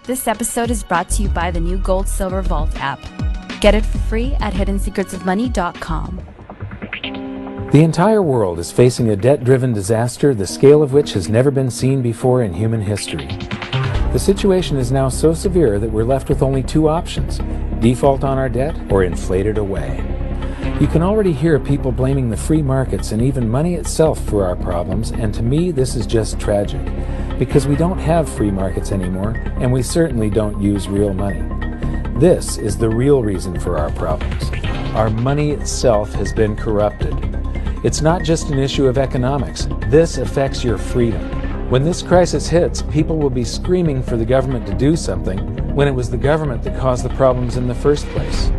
This episode is brought to you by the new Gold Silver Vault app. Get it for free at hiddensecretsofmoney.com. The entire world is facing a debt-driven disaster, the scale of which has never been seen before in human history. The situation is now so severe that we're left with only two options: default on our debt or inflate it away. You can already hear people blaming the free markets and even money itself for our problems, and to me this is just tragic, because we don't have free markets anymore, and we certainly don't use real money. This is the real reason for our problems. Our money itself has been corrupted. It's not just an issue of economics. This affects your freedom. When this crisis hits, people will be screaming for the government to do something when it was the government that caused the problems in the first place.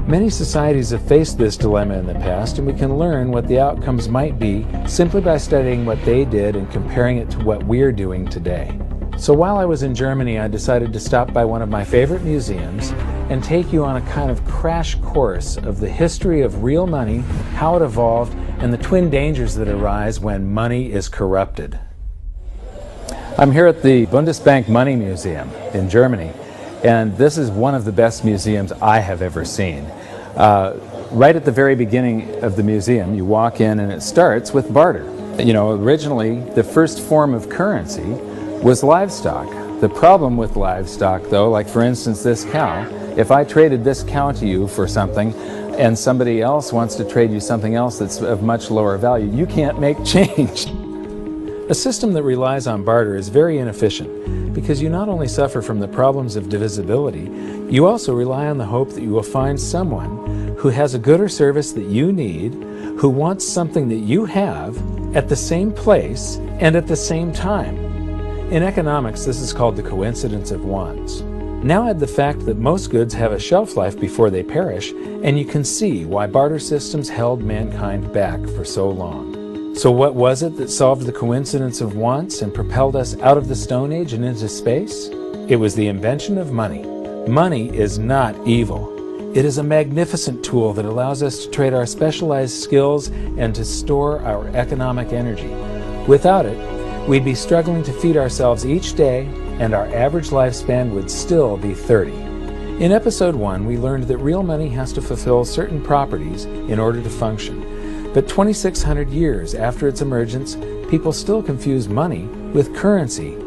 Many societies have faced this dilemma in the past, and we can learn what the outcomes might be simply by studying what they did and comparing it to what we're doing today. So while I was in Germany, I decided to stop by one of my favorite museums and take you on a kind of crash course of the history of real money, how it evolved, and the twin dangers that arise when money is corrupted. I'm here at the Bundesbank Money Museum in Germany, and this is one of the best museums I have ever seen. Right at the very beginning of the museum, you walk in and it starts with barter. You know, originally the first form of currency was livestock. The problem with livestock, though, like for instance this cow, if I traded this cow to you for something and somebody else wants to trade you something else that's of much lower value, you can't make change. A system that relies on barter is very inefficient because you not only suffer from the problems of divisibility, you also rely on the hope that you will find someone who has a good or service that you need, who wants something that you have at the same place and at the same time. In economics, this is called the coincidence of wants. Now add the fact that most goods have a shelf life before they perish, and you can see why barter systems held mankind back for so long. So what was it that solved the coincidence of wants and propelled us out of the Stone Age and into space? It was the invention of money. Money is not evil. It is a magnificent tool that allows us to trade our specialized skills and to store our economic energy. Without it, we'd be struggling to feed ourselves each day, and our average lifespan would still be 30. In episode 1, we learned that real money has to fulfill certain properties in order to function. But 2,600 years after its emergence, people still confuse money with currency,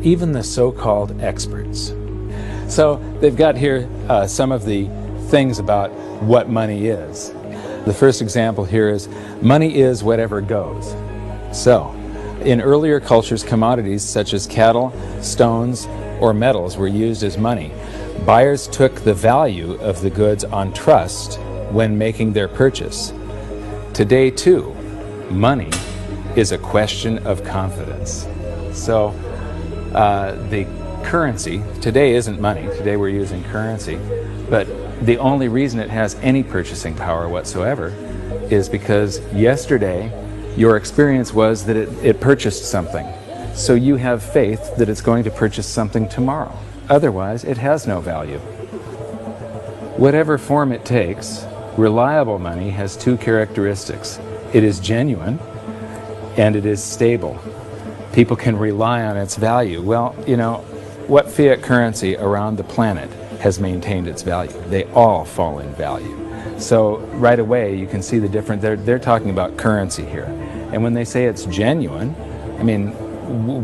even the so-called experts. So they've got here some of the things about what money is. The first example here is money is whatever goes. So, in earlier cultures, commodities such as cattle, stones, or metals were used as money. Buyers took the value of the goods on trust when making their purchase. Today, too, money is a question of confidence. So, the currency, today isn't money, today we're using currency, but the only reason it has any purchasing power whatsoever is because yesterday your experience was that it purchased something. So you have faith that it's going to purchase something tomorrow. Otherwise, it has no value. Whatever form it takes, reliable money has two characteristics. It is genuine and it is stable. People can rely on its value. Well, you know, what fiat currency around the planet has maintained its value? They all fall in value. So right away you can see the difference. They're talking about currency here. And when they say it's genuine, I mean,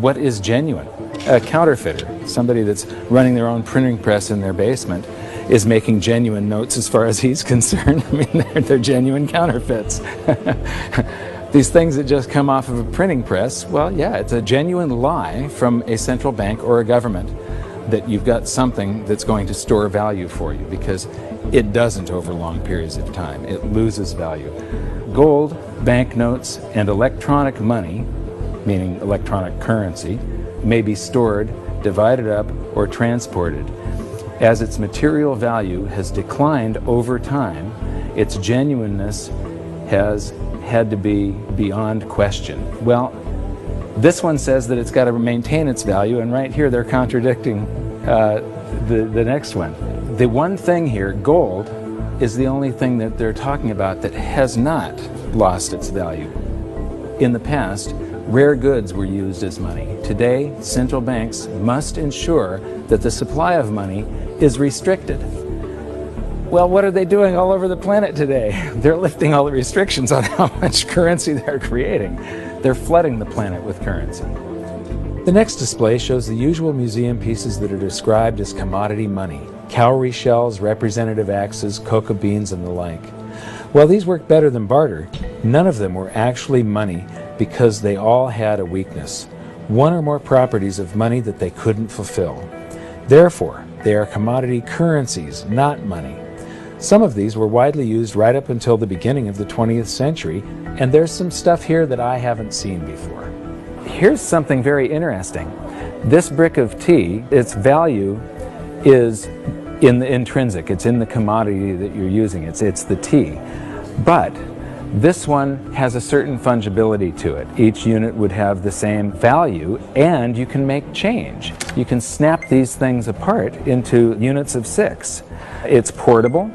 what is genuine? A counterfeiter, somebody that's running their own printing press in their basement, is making genuine notes as far as he's concerned. I mean, they're genuine counterfeits. These things that just come off of a printing press, well, yeah, it's a genuine lie from a central bank or a government that you've got something that's going to store value for you, because it doesn't over long periods of time. It loses value. Gold, banknotes, and electronic money, meaning electronic currency, may be stored, divided up, or transported. As its material value has declined over time, its genuineness has had to be beyond question. Well, this one says that it's got to maintain its value, and right here they're contradicting the next one. The one thing here, gold, is the only thing that they're talking about that has not lost its value. In the past, rare goods were used as money. Today, central banks must ensure that the supply of money is restricted. Well, what are they doing all over the planet today? They're lifting all the restrictions on how much currency they're creating. They're flooding the planet with currency. The next display shows the usual museum pieces that are described as commodity money: cowrie shells, representative axes, cocoa beans, and the like. While these work better than barter, none of them were actually money because they all had a weakness: one or more properties of money that they couldn't fulfill. Therefore, they are commodity currencies, not money. Some of these were widely used right up until the beginning of the 20th century, and there's some stuff here that I haven't seen before. Here's something very interesting. This brick of tea, its value is in the intrinsic. It's in the commodity that you're using. It's the tea. But this one has a certain fungibility to it. Each unit would have the same value, and you can make change. You can snap these things apart into units of 6. It's portable.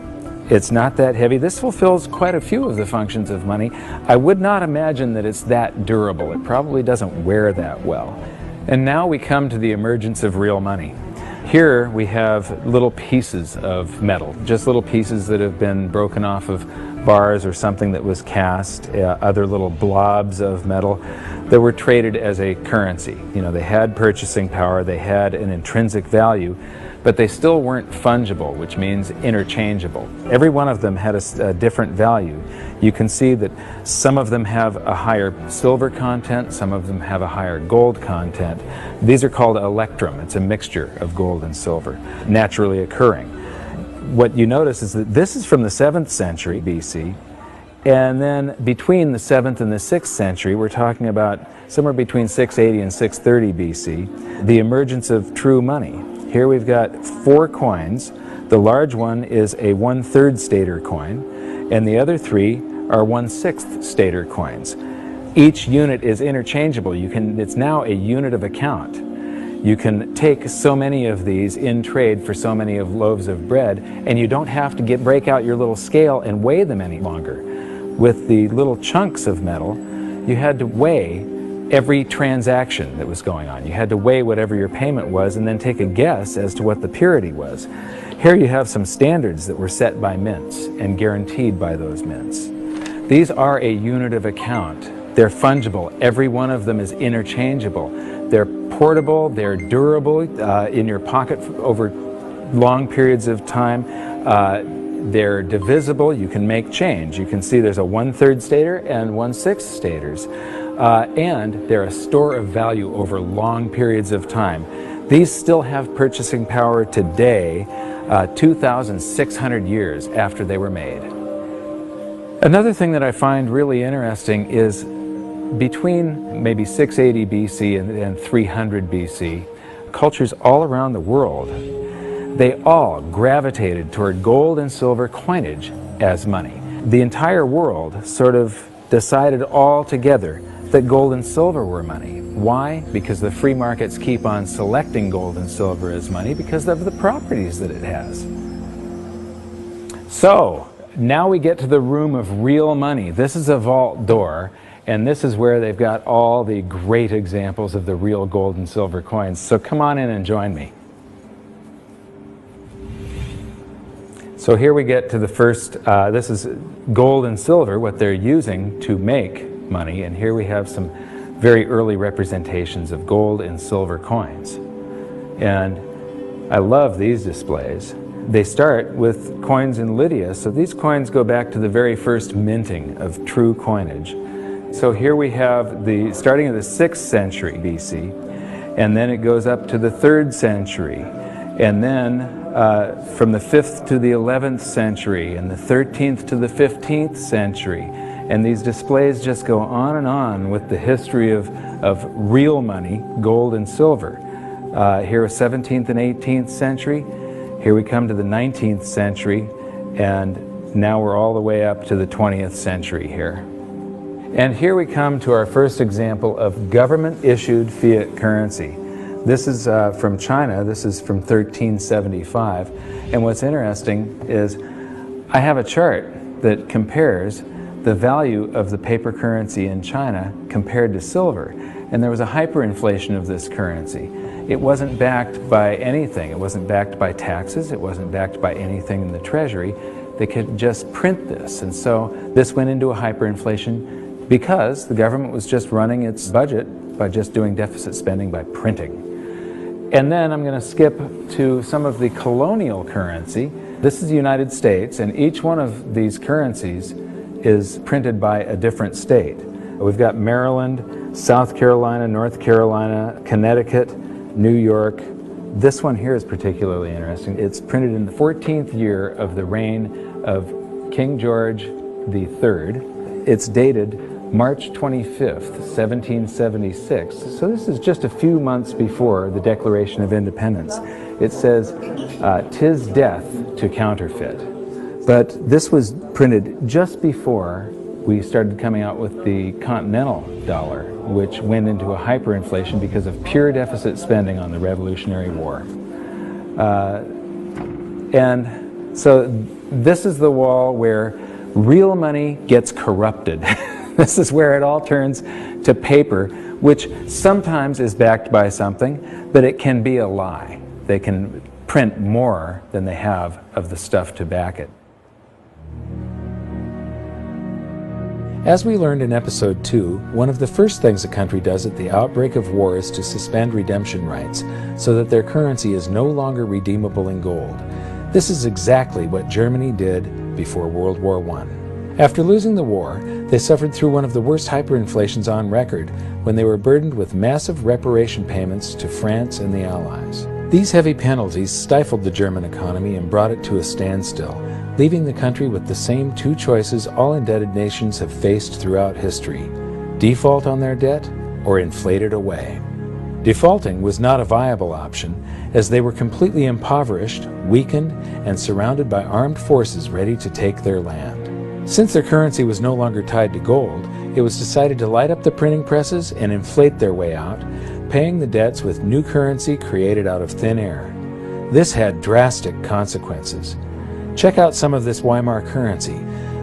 It's not that heavy. This fulfills quite a few of the functions of money. I would not imagine that it's that durable. It probably doesn't wear that well. And now we come to the emergence of real money. Here we have little pieces of metal, just little pieces that have been broken off of bars or something that was cast, other little blobs of metal that were traded as a currency. You know, they had purchasing power, they had an intrinsic value, but they still weren't fungible, which means interchangeable. Every one of them had a different value. You can see that some of them have a higher silver content, some of them have a higher gold content. These are called electrum. It's a mixture of gold and silver, naturally occurring. What you notice is that this is from the 7th century BC, and then between the 7th and the 6th century, we're talking about somewhere between 680 and 630 BC, the emergence of true money. Here we've got 4 coins. The large one is a 1/3 stater coin, and the other 3 are 1/6 stater coins. Each unit is interchangeable. It's now a unit of account. You can take so many of these in trade for so many of loaves of bread, and you don't have to break out your little scale and weigh them any longer. With the little chunks of metal, you had to weigh every transaction that was going on. You had to weigh whatever your payment was and then take a guess as to what the purity was. Here you have some standards that were set by mints and guaranteed by those mints. These are a unit of account. They're fungible. Every one of them is interchangeable. They're portable, they're durable in your pocket over long periods of time. They're divisible. You can make change. You can see there's a 1/3 stater and 1/6 staters. And they're a store of value over long periods of time. These still have purchasing power today, 2,600 years after they were made. Another thing that I find really interesting is between maybe 680 BC and 300 BC, cultures all around the world, they all gravitated toward gold and silver coinage as money. The entire world sort of decided all together that gold and silver were money. Why? Because the free markets keep on selecting gold and silver as money because of the properties that it has. So, now we get to the room of real money. This is a vault door, and this is where they've got all the great examples of the real gold and silver coins. So come on in and join me. So here we get to the first, this is gold and silver, what they're using to make money, and here we have some very early representations of gold and silver coins. And I love these displays. They start with coins in Lydia, so these coins go back to the very first minting of true coinage. So here we have starting in the 6th century BC, and then it goes up to the 3rd century, and then from the 5th to the 11th century, and the 13th to the 15th century. And these displays just go on with the history of real money, gold and silver. Here is 17th and 18th century. Here we come to the 19th century, and now we're all the way up to the 20th century here. And here we come to our first example of government-issued fiat currency. This is from China. This is from 1375. And what's interesting is I have a chart that compares the value of the paper currency in China compared to silver. And there was a hyperinflation of this currency. It wasn't backed by anything. It wasn't backed by taxes. It wasn't backed by anything in the Treasury. They could just print this. And so this went into a hyperinflation because the government was just running its budget by just doing deficit spending by printing. And then I'm going to skip to some of the colonial currency. This is the United States, and each one of these currencies is printed by a different state. We've got Maryland, South Carolina, North Carolina, Connecticut, New York. This one here is particularly interesting. It's printed in the 14th year of the reign of King George III. It's dated March 25th, 1776. So this is just a few months before the Declaration of Independence. It says, "'Tis death to counterfeit." But this was printed just before we started coming out with the continental dollar, which went into a hyperinflation because of pure deficit spending on the Revolutionary War. And so this is the wall where real money gets corrupted. This is where it all turns to paper, which sometimes is backed by something, but it can be a lie. They can print more than they have of the stuff to back it. As we learned in episode 2, one of the first things a country does at the outbreak of war is to suspend redemption rights so that their currency is no longer redeemable in gold. This is exactly what Germany did before World War I. After losing the war, they suffered through one of the worst hyperinflations on record when they were burdened with massive reparation payments to France and the Allies. These heavy penalties stifled the German economy and brought it to a standstill, leaving the country with the same two choices all indebted nations have faced throughout history: default on their debt or inflate it away. Defaulting was not a viable option, as they were completely impoverished, weakened, and surrounded by armed forces ready to take their land. Since their currency was no longer tied to gold, it was decided to light up the printing presses and inflate their way out, paying the debts with new currency created out of thin air. This had drastic consequences. Check out some of this Weimar currency.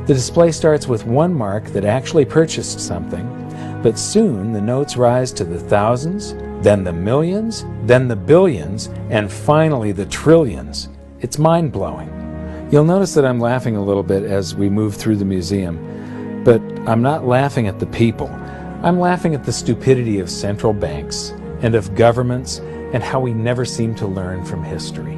The display starts with 1 mark that actually purchased something, but soon the notes rise to the thousands, then the millions, then the billions, and finally the trillions. It's mind-blowing. You'll notice that I'm laughing a little bit as we move through the museum, but I'm not laughing at the people. I'm laughing at the stupidity of central banks and of governments and how we never seem to learn from history.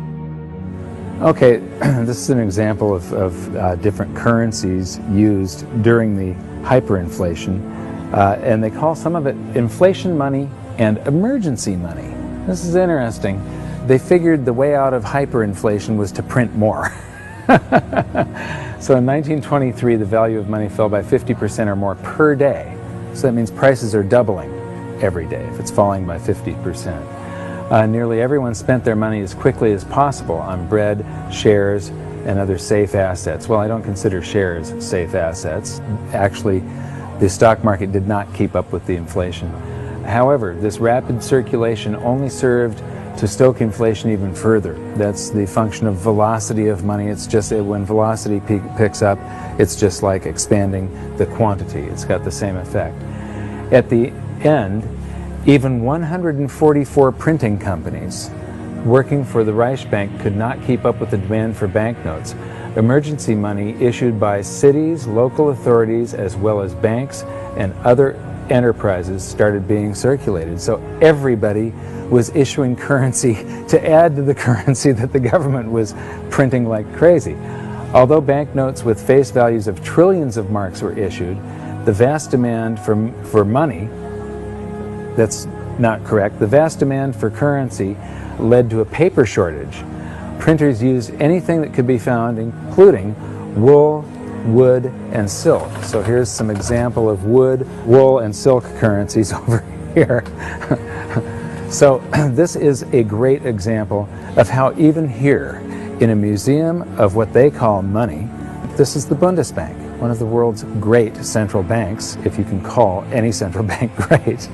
Okay, this is an example of different currencies used during the hyperinflation, and they call some of it inflation money and emergency money. This is interesting. They figured the way out of hyperinflation was to print more. So in 1923, the value of money fell by 50% or more per day. So that means prices are doubling every day if it's falling by 50%. Nearly everyone spent their money as quickly as possible on bread, shares, and other safe assets. Well, I don't consider shares safe assets. Actually, the stock market did not keep up with the inflation. However, this rapid circulation only served to stoke inflation even further. That's the function of velocity of money. It's just when velocity picks up, it's just like expanding the quantity. It's got the same effect. At the end, even 144 printing companies working for the Reichsbank could not keep up with the demand for banknotes. Emergency money issued by cities, local authorities, as well as banks and other enterprises started being circulated. So everybody was issuing currency to add to the currency that the government was printing like crazy. Although banknotes with face values of trillions of marks were issued, the vast demand for money, that's not correct, the vast demand for currency led to a paper shortage. Printers used anything that could be found, including wool, wood, and silk. So here's some example of wood, wool, and silk currencies over here. So this is a great example of how even here, in a museum of what they call money, this is the Bundesbank, one of the world's great central banks, if you can call any central bank great.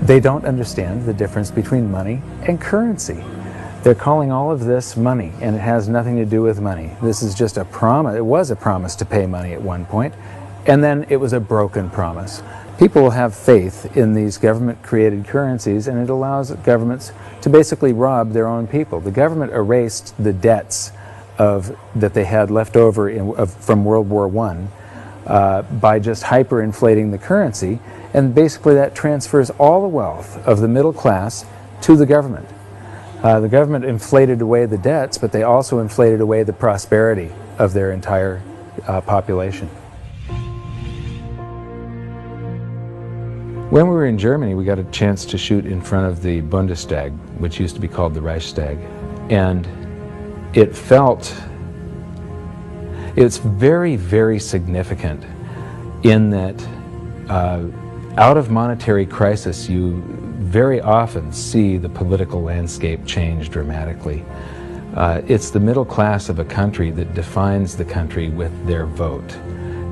They don't understand the difference between money and currency. They're calling all of this money, and it has nothing to do with money. This is just a promise. It was a promise to pay money at one point, and then it was a broken promise. People have faith in these government-created currencies, and it allows governments to basically rob their own people. The government erased the debts that they had left over from World War I by just hyperinflating the currency, and basically that transfers all the wealth of the middle class to the government. The government inflated away the debts, but they also inflated away the prosperity of their entire population. When we were in Germany, we got a chance to shoot in front of the Bundestag, which used to be called the Reichstag, and it's very, very significant in that out of monetary crisis, you very often see the political landscape change dramatically. It's the middle class of a country that defines the country with their vote.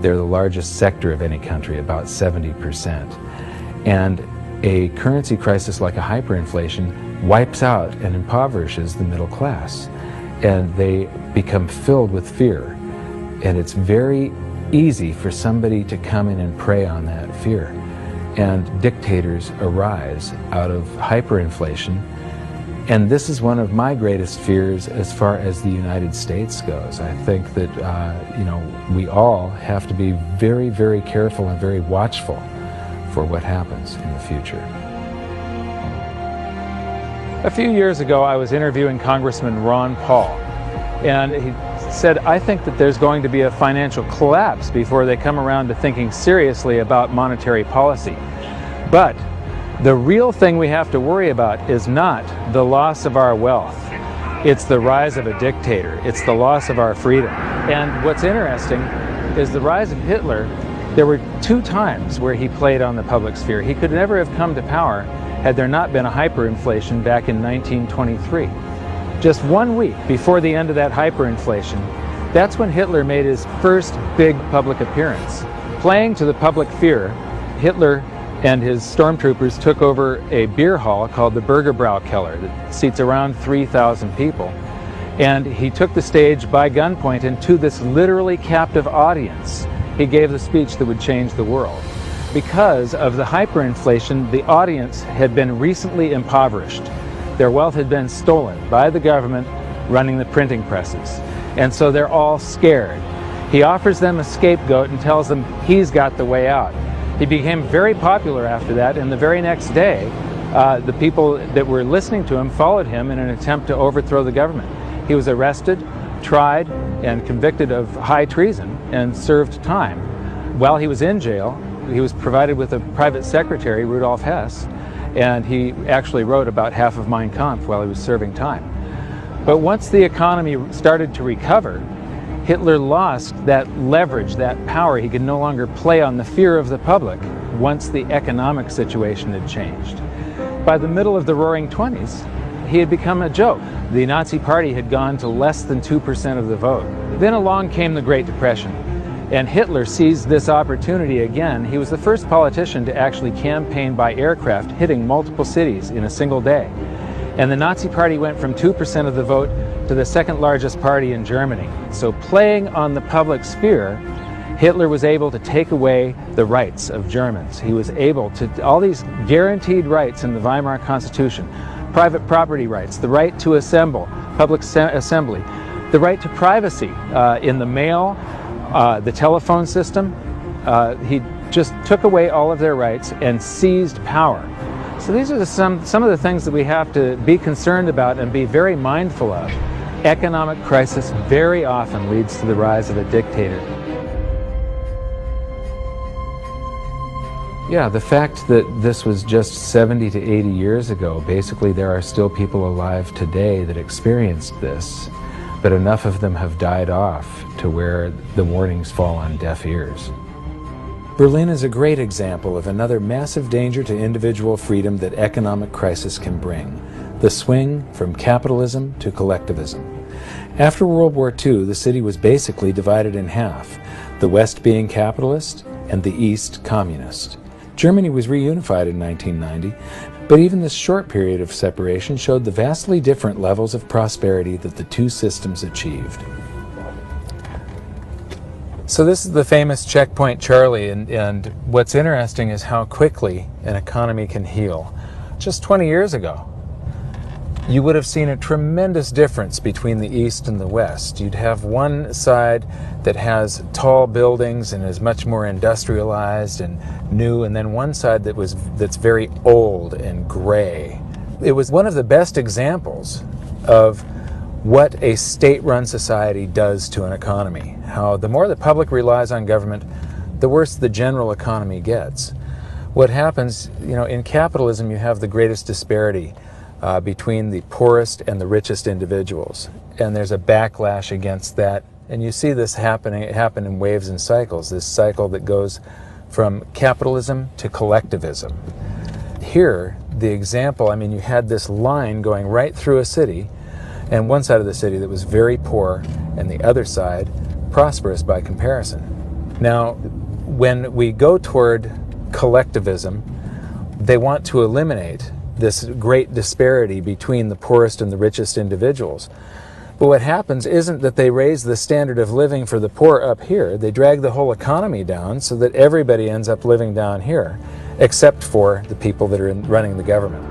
They're the largest sector of any country, about 70%. And a currency crisis like a hyperinflation wipes out and impoverishes the middle class. And they become filled with fear. And it's very easy for somebody to come in and prey on that fear. And dictators arise out of hyperinflation. And this is one of my greatest fears as far as the United States goes. I think that we all have to be very, very careful and very watchful for what happens in the future. A few years ago, I was interviewing Congressman Ron Paul, and he said, I think that there's going to be a financial collapse before they come around to thinking seriously about monetary policy. But the real thing we have to worry about is not the loss of our wealth. It's the rise of a dictator. It's the loss of our freedom. And what's interesting is the rise of Hitler. There were 2 times where he played on the public sphere. He could never have come to power had there not been a hyperinflation back in 1923. Just 1 week before the end of that hyperinflation, that's when Hitler made his first big public appearance. Playing to the public fear, Hitler and his stormtroopers took over a beer hall called the Bürgerbrau Keller that seats around 3,000 people. And he took the stage by gunpoint, and to this literally captive audience, he gave the speech that would change the world. Because of the hyperinflation, the audience had been recently impoverished. Their wealth had been stolen by the government running the printing presses. And so they're all scared. He offers them a scapegoat and tells them he's got the way out. He became very popular after that, and the very next day, the people that were listening to him followed him in an attempt to overthrow the government. He was arrested, tried, and convicted of high treason and served time. While he was in jail, he was provided with a private secretary, Rudolf Hess, and he actually wrote about half of Mein Kampf while he was serving time. But once the economy started to recover, Hitler lost that leverage, that power. He could no longer play on the fear of the public once the economic situation had changed. By the middle of the Roaring '20s, he had become a joke. The Nazi Party had gone to less than 2% of the vote. Then along came the Great Depression, and Hitler seized this opportunity again. He was the first politician to actually campaign by aircraft, hitting multiple cities in a single day. And the Nazi Party went from 2% of the vote to the second largest party in Germany. So playing on the public sphere, Hitler was able to take away the rights of Germans. He was able to, all these guaranteed rights in the Weimar Constitution, private property rights, the right to assemble, public assembly, the right to privacy in the mail, the telephone system. He just took away all of their rights and seized power. So these are some of the things that we have to be concerned about and be very mindful of. Economic crisis very often leads to the rise of a dictator. Yeah, the fact that this was just 70 to 80 years ago, basically there are still people alive today that experienced this, but enough of them have died off to where the warnings fall on deaf ears. Berlin is a great example of another massive danger to individual freedom that economic crisis can bring, the swing from capitalism to collectivism. After World War II, the city was basically divided in half, the West being capitalist and the East communist. Germany was reunified in 1990, but even this short period of separation showed the vastly different levels of prosperity that the two systems achieved. So this is the famous checkpoint Charlie, and what's interesting is how quickly an economy can heal. Just 20 years ago, you would have seen a tremendous difference between the East and the West. You'd have one side that has tall buildings and is much more industrialized and new, and then one side that's very old and gray. It was one of the best examples of what a state-run society does to an economy. How the more the public relies on government, the worse the general economy gets. What happens, in capitalism, you have the greatest disparity between the poorest and the richest individuals. And there's a backlash against that. And you see this happen in waves and cycles, this cycle that goes from capitalism to collectivism. Here, the example, you had this line going right through a city, and one side of the city that was very poor, and the other side prosperous by comparison. Now, when we go toward collectivism, they want to eliminate this great disparity between the poorest and the richest individuals. But what happens isn't that they raise the standard of living for the poor up here. They drag the whole economy down so that everybody ends up living down here, except for the people that are running the government.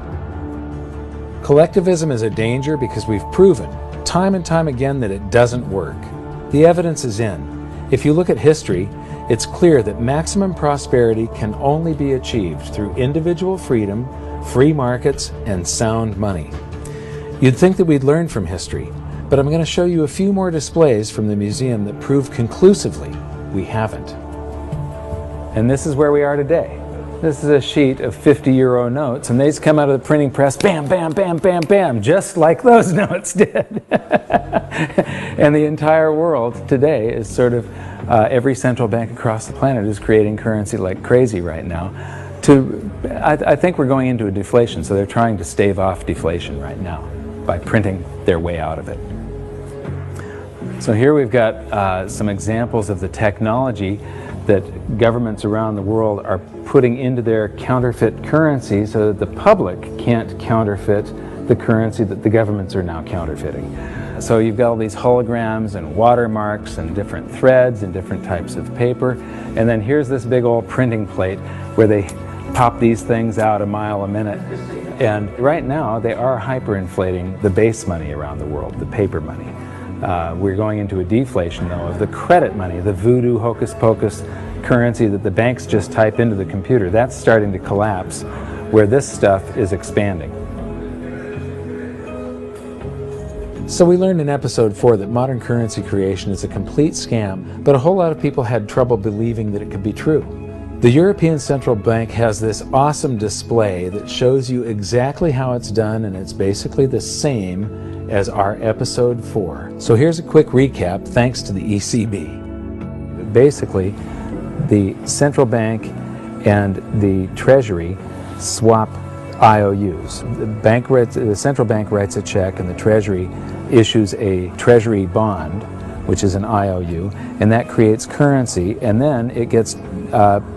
Collectivism is a danger because we've proven time and time again that it doesn't work. The evidence is in. If you look at history, it's clear that maximum prosperity can only be achieved through individual freedom, free markets, and sound money. You'd think that we'd learn from history, but I'm going to show you a few more displays from the museum that prove conclusively we haven't. And this is where we are today. This is a sheet of 50-euro notes, and they just come out of the printing press, bam, bam, bam, bam, bam, just like those notes did. And the entire world today is sort of, every central bank across the planet is creating currency like crazy right now. I think we're going into a deflation, so they're trying to stave off deflation right now by printing their way out of it. So here we've got some examples of the technology that governments around the world are putting into their counterfeit currency so that the public can't counterfeit the currency that the governments are now counterfeiting. So you've got all these holograms and watermarks and different threads and different types of paper. And then here's this big old printing plate where they pop these things out a mile a minute. And right now they are hyperinflating the base money around the world, the paper money. We're going into a deflation, though, of the credit money, the voodoo hocus-pocus currency that the banks just type into the computer. That's starting to collapse, where this stuff is expanding. So we learned in episode 4 that modern currency creation is a complete scam, but a whole lot of people had trouble believing that it could be true. The European Central Bank has this awesome display that shows you exactly how it's done, and it's basically the same as our episode 4. So here's a quick recap thanks to the ECB. Basically, the central bank and the Treasury swap IOUs. The central bank writes a check and the Treasury issues a Treasury bond, which is an IOU, and that creates currency, and then it gets,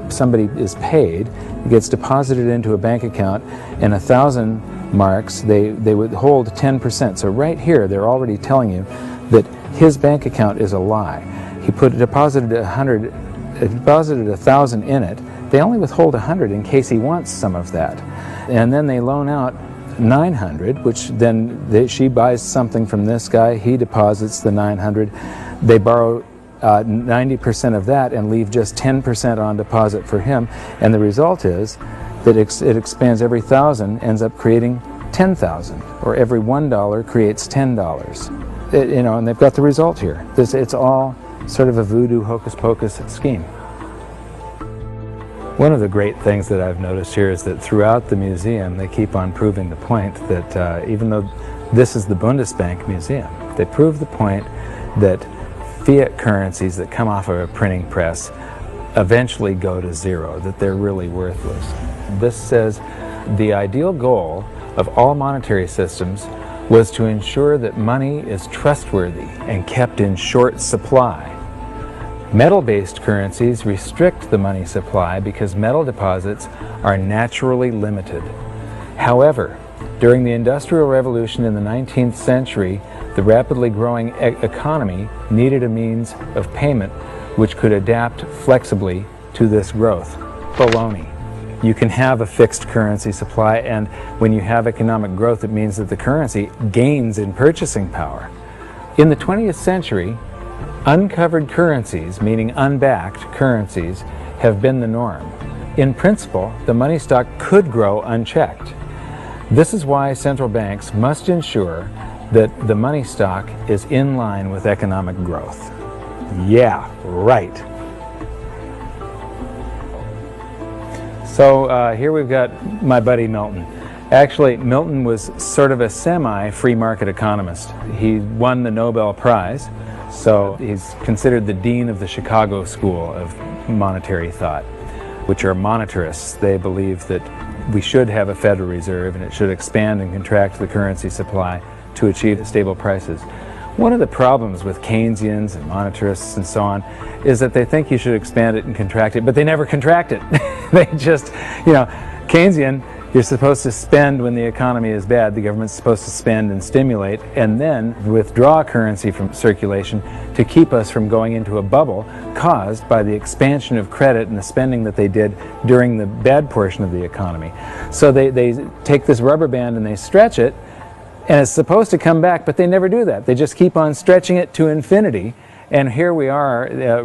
somebody is paid, it gets deposited into a bank account, and 1,000 marks, they withhold 10%. So right here, they're already telling you that his bank account is a lie. He deposited 1,000 in it. They only withhold 100 in case he wants some of that. And then they loan out 900, which then she buys something from this guy, he deposits the 900. They borrow 90% of that and leave just 10% on deposit for him. And the result is that it expands. Every 1,000 ends up creating 10,000, or every $1 creates $10. And they've got the result here. It's all sort of a voodoo hocus-pocus scheme. One of the great things that I've noticed here is that throughout the museum they keep on proving the point that even though this is the Bundesbank Museum, they prove the point that fiat currencies that come off of a printing press eventually go to zero, that they're really worthless. This says the ideal goal of all monetary systems was to ensure that money is trustworthy and kept in short supply. Metal-based currencies restrict the money supply because metal deposits are naturally limited. However, during the Industrial Revolution in the 19th century, the rapidly growing economy needed a means of payment which could adapt flexibly to this growth. Baloney. You can have a fixed currency supply, and when you have economic growth, it means that the currency gains in purchasing power. In the 20th century, uncovered currencies, meaning unbacked currencies, have been the norm. In principle, the money stock could grow unchecked. This is why central banks must ensure that the money stock is in line with economic growth. Yeah, right. So here we've got my buddy Milton. Actually, Milton was sort of a semi-free market economist. He won the Nobel Prize, so he's considered the dean of the Chicago School of Monetary Thought, which are monetarists. They believe that we should have a Federal Reserve and it should expand and contract the currency supply to achieve stable prices. One of the problems with Keynesians and monetarists and so on is that they think you should expand it and contract it, but they never contract it. They just, Keynesian, you're supposed to spend when the economy is bad. The government's supposed to spend and stimulate and then withdraw currency from circulation to keep us from going into a bubble caused by the expansion of credit and the spending that they did during the bad portion of the economy. So they take this rubber band and they stretch it, and it's supposed to come back, but they never do that. They just keep on stretching it to infinity. And here we are,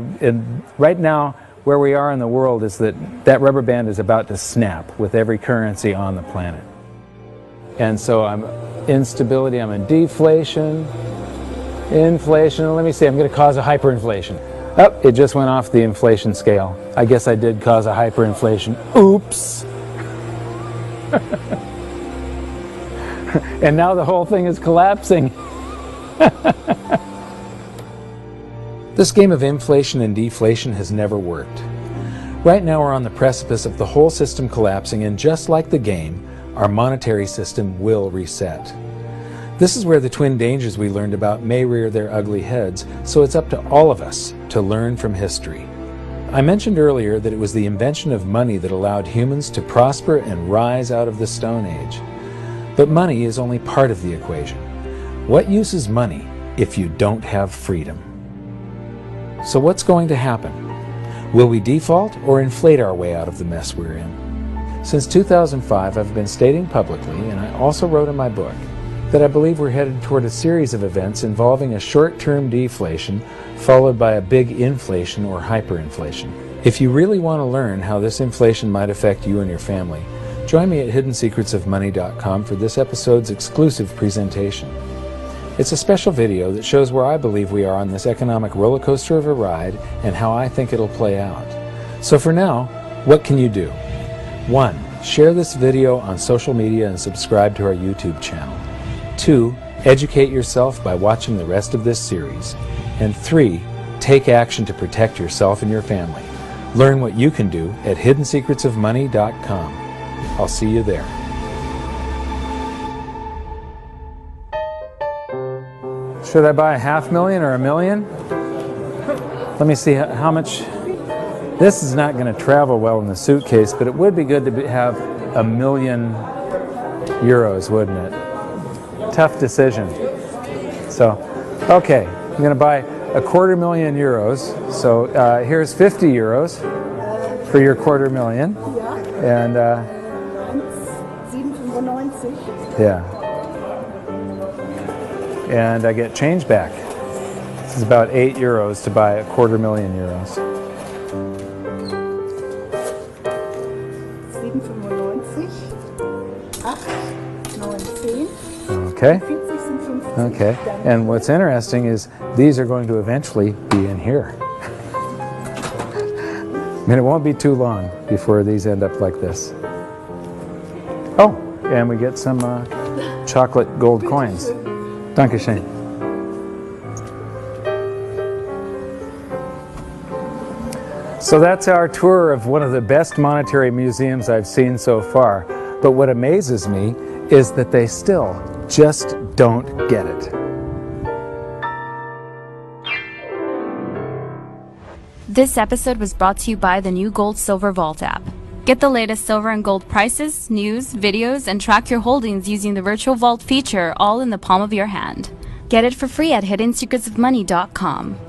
right now, where we are in the world is that rubber band is about to snap with every currency on the planet. And so I'm instability, I'm in deflation, inflation. Let me see, I'm going to cause a hyperinflation. Oh, it just went off the inflation scale. I guess I did cause a hyperinflation. Oops. And now the whole thing is collapsing. This game of inflation and deflation has never worked. Right now we're on the precipice of the whole system collapsing, and just like the game, our monetary system will reset. This is where the twin dangers we learned about may rear their ugly heads, so it's up to all of us to learn from history. I mentioned earlier that it was the invention of money that allowed humans to prosper and rise out of the Stone Age. But money is only part of the equation. What use is money if you don't have freedom? So what's going to happen? Will we default or inflate our way out of the mess we're in? Since 2005, I've been stating publicly, and I also wrote in my book, that I believe we're headed toward a series of events involving a short-term deflation followed by a big inflation or hyperinflation. If you really want to learn how this inflation might affect you and your family, join me at hiddensecretsofmoney.com for this episode's exclusive presentation. It's a special video that shows where I believe we are on this economic roller coaster of a ride and how I think it'll play out. So for now, what can you do? 1. Share this video on social media and subscribe to our YouTube channel. 2. Educate yourself by watching the rest of this series. And 3. Take action to protect yourself and your family. Learn what you can do at hiddensecretsofmoney.com. I'll see you there. Should I buy $500,000 or $1 million? Let me see how much. This is not going to travel well in the suitcase, but it would be good to have €1 million, wouldn't it? Tough decision. So, okay, I'm going to buy €250,000. So here's €50 for your $250,000. And 7,95. yeah. And I get change back. This is about €8 to buy €250,000. 7,95, 8, 9, 10. Okay. 40 sind 50. Okay. And what's interesting is these are going to eventually be in here. And it won't be too long before these end up like this. Oh, and we get some chocolate gold coins. Dankeschön. So that's our tour of one of the best monetary museums I've seen so far. But what amazes me is that they still just don't get it. This episode was brought to you by the new Gold Silver Vault app. Get the latest silver and gold prices, news, videos, and track your holdings using the virtual vault feature all in the palm of your hand. Get it for free at hiddensecretsofmoney.com.